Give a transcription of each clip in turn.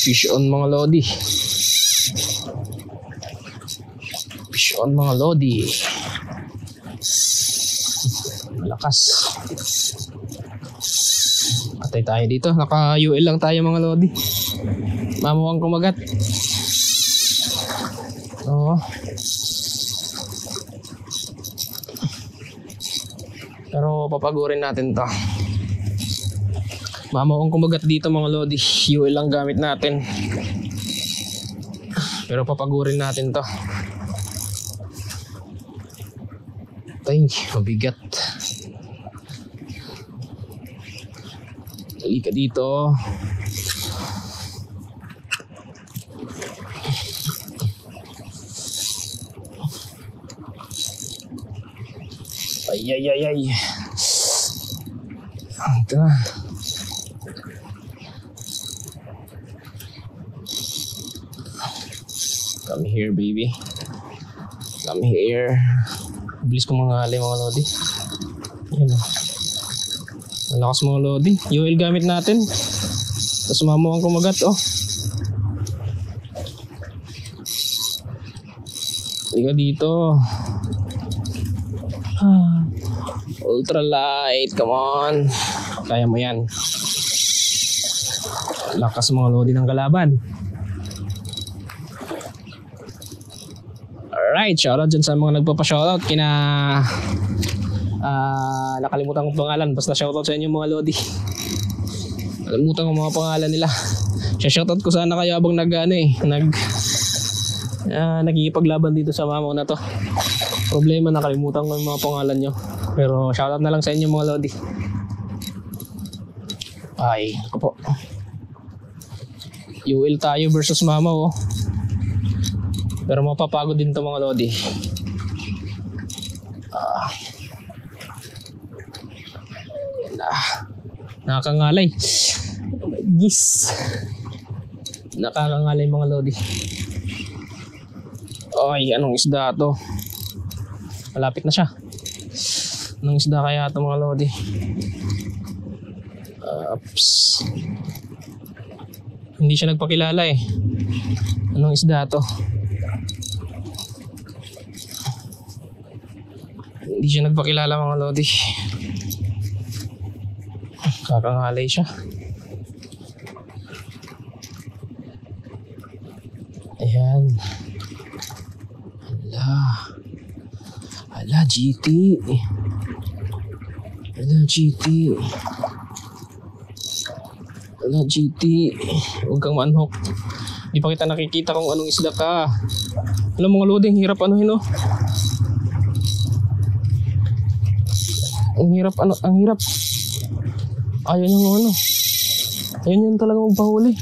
Fish on mga lodi. Fish on mga lodi. Malakas. Patay tayo dito. Naka-UL lang tayo mga lodi. Mamawang kumagat. Oo. Pero papagurin natin to. Mamawang kumagat dito mga lodi. UL lang gamit natin. Pero papagurin natin to. Tay, mabigat. Dali ka dito. Ay. Ito na. Come here, baby. Come here. Bilis ko mga alay mga lodi. Yan o. Malakas mga lodi. UL gamit natin. Tapos mamawang kumagat oh. Liga dito. Ultralight, come on. Kaya mo yan. Lakas mga lodi ng kalaban. Alright, shoutout dyan sa mga nagpapa-shoutout. Nakalimutan kong pangalan. Basta shoutout sa inyo mga lodi. Nakalimutan ko mga pangalan nila. Shoutout ko sana kayo habang nagkikipaglaban dito sa mamaw na to. Problema, nakalimutan ko yung mga pangalan nyo. Pero shoutout na lang sa inyo mga lodi. Ay, ako po. UL tayo versus mamaw oh. Pero mapapagod din to mga lodi. Nakakangalay. Oh my gis. Nakakangalay mga lodi. Ay, anong isda to? Malapit na siya. Anong isda kaya to mga lodi? Ups. Hindi siya nagpakilala eh. Anong isda to? Hindi siya nagpakilala mga lodi. Kakangalay siya. Ayan. Ala GT. Ala GT. Huwag kang manhok. Di pa kita nakikita kung anong isda ka. Alam mga lodi, ang hirap anuhin oh. Ang hirap. Ayaw niyang ano. Ayaw niyan talaga magpahuli.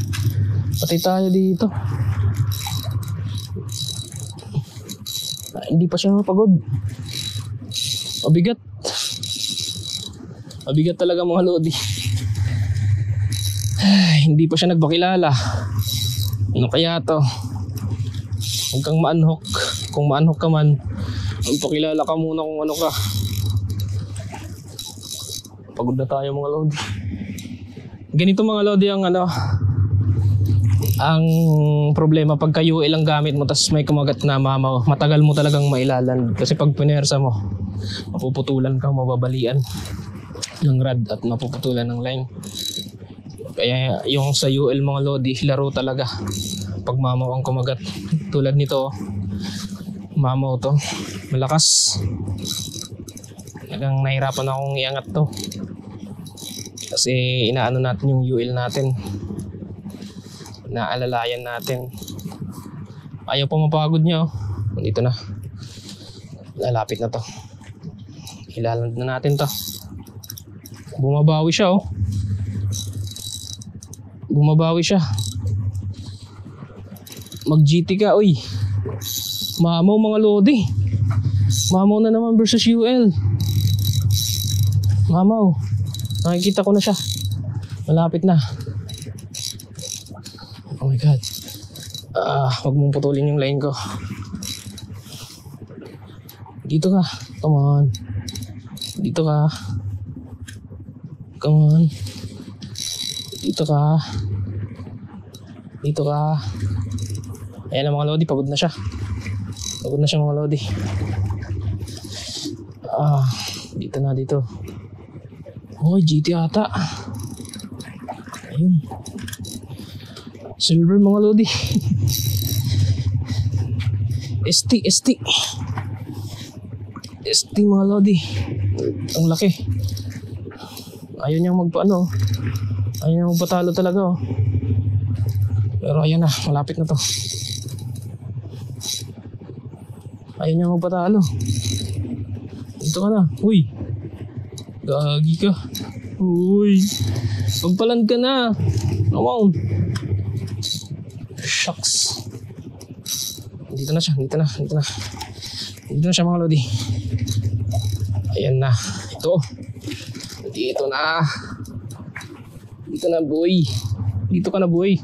Patay tayo dito. Hindi pa siya mapagod. Mabigat talaga mga lodi. Hindi pa siya nagpakilala. Ano kaya to? Huwag kang maanhok. Kung maanhok ka man, magpakilala ka muna kung ano ka. Pagod na tayo mga lodi. Ganito mga lodi ang ang problema pagka UL ang gamit mo tapos may kumagat na mamaw, matagal mo talagang mailalan kasi pag pinersa mo mapuputulan ka, mababalian ng rod at mapuputulan ng line. Kaya yung sa UL mga lodi, laro talaga pag mamaw ang kumagat. Tulad nito, mamaw to, malakas. Talagang nahirapan akong iangat to kasi inaano natin yung UL natin, naalalayan natin. Ayaw pa mapagod niya oh. Dito na, lalapit na to, ilaland na natin to. Bumabawi siya oh. Mag GT ka oy. Mamaw mga lodi. Mamaw na naman versus UL. Mamaw, nakikita ko na siya. Malapit na. Oh my god. Huwag mong putulin yung line ko. Dito ka. Come on. Dito ka. Come on. Dito ka. Dito ka. Ayan na mga lodi, pagod na siya. Pagod na siya mga lodi. Dito na dito. Oh, GT ata. Ayun. Silver mga lodi. ST mga lodi. Ang laki. Ayaw niyang magpaano. Ayaw niyang magpatalo talaga oh. Pero ayan na, malapit na to. Ayaw niyang magpatalo. Dito ka na. Uy. Gagi ka. Uy. Pagpalan ka na. Come on. Shucks. Dito na siya. Dito na siya mga lodi. Ayan na. Ito. Dito na boy. Dito ka na boy.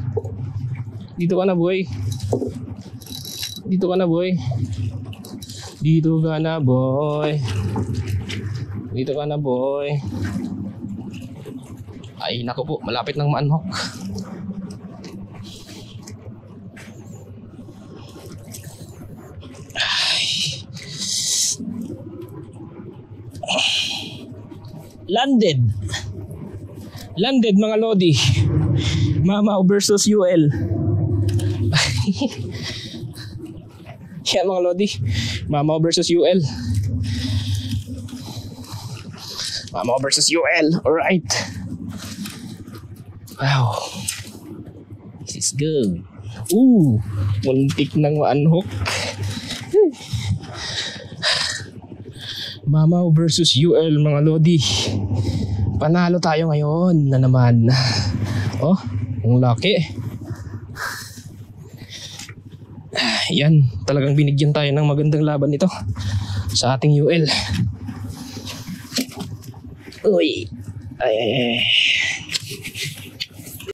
Dito ka na boy. Dito ka na boy. Dito ka na boy. Dito ka na boy. Ay nako po, malapit ng maanhok. Landed mga lodi. Mamaw versus UL. Yan mga lodi. Mamaw versus UL. Mamaw versus UL. Alright. Wow. This is good. Muntik ng maanhok. Mamaw versus UL mga lodi. Panalo tayo ngayon na naman. Oh, ang laki. Yan, talagang binigyan tayo ng magandang laban nito sa ating UL. Uy. Ay.